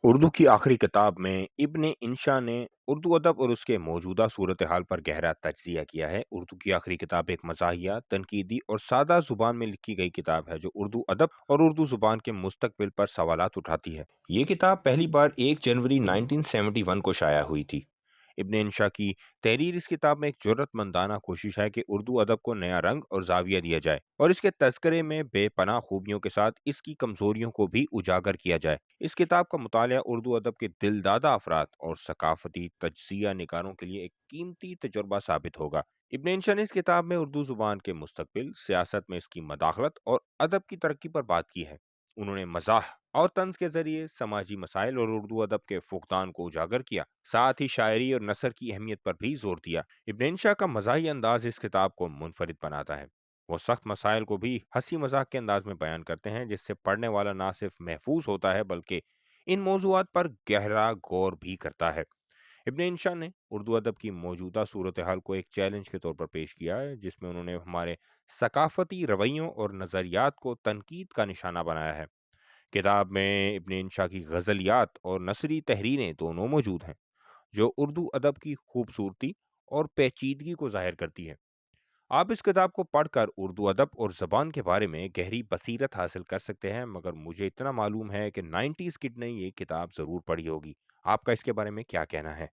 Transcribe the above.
उर्दू की आखिरी किताब में इब्न इंशा ने उर्दू अदब और उसके मौजूदा सूरत हाल पर गहरा तज्जिया किया है। उर्दू की आखिरी किताब एक मज़ाहिया, तनकीदी और सादा ज़ुबान में लिखी गई किताब है, जो उर्दू अदब और उर्दू ज़ुबान के मुस्तकबिल पर सवालात उठाती है। ये किताब पहली बार 1 जनवरी 1971 को शाया हुई थी। इब्न इंशा की तहरीर इस किताब में एक जरूरतमंदाना कोशिश है कि उर्दू अदब को नया रंग और जाविया दिया जाए और इसके तस्करे में बेपनाह खूबियों के साथ इसकी कमजोरियों को भी उजागर किया जाए। इस किताब का मुतालिया उर्दू अदब के दिलदादा अफराद और सकाफती तजिया निगारों के लिए एक कीमती तजुर्बा साबित होगा। इब्न इंशा ने इस किताब में उर्दू जुबान के मुस्तकबिल, सियासत में इसकी मदाखलत और अदब की तरक्की पर बात की है। उन्होंने मजाह और तंज के जरिए समाजी मसाइल और उर्दू अदब के फुकदान को उजागर किया। साथ ही शायरी और नसर की अहमियत पर भी जोर दिया। इब्न इंशा का मज़ाही अंदाज इस किताब को मुनफरिद बनाता है। वो सख्त मसाइल को भी हंसी मजाक के अंदाज में बयान करते हैं, जिससे पढ़ने वाला ना सिर्फ महफूज होता है बल्कि इन मौजुआत पर गहरा गौर भी करता है। इब्न इंशा ने उर्दू अदब की मौजूदा सूरत हाल को एक चैलेंज के तौर पर पेश किया है, जिसमें उन्होंने हमारे सकाफती रवैयों और नज़रियात को तनकीद का निशाना बनाया है। किताब में इब्न इंशा की गज़लियात और नसरी तहरीरें दोनों मौजूद हैं, जो उर्दू अदब की खूबसूरती और पेचीदगी को ज़ाहिर करती है। आप इस किताब को पढ़कर उर्दू अदब और ज़बान के बारे में गहरी बसीरत हासिल कर सकते हैं, मगर मुझे इतना मालूम है कि 90s किड ने ये किताब ज़रूर पढ़ी होगी। आपका इसके बारे में क्या कहना है?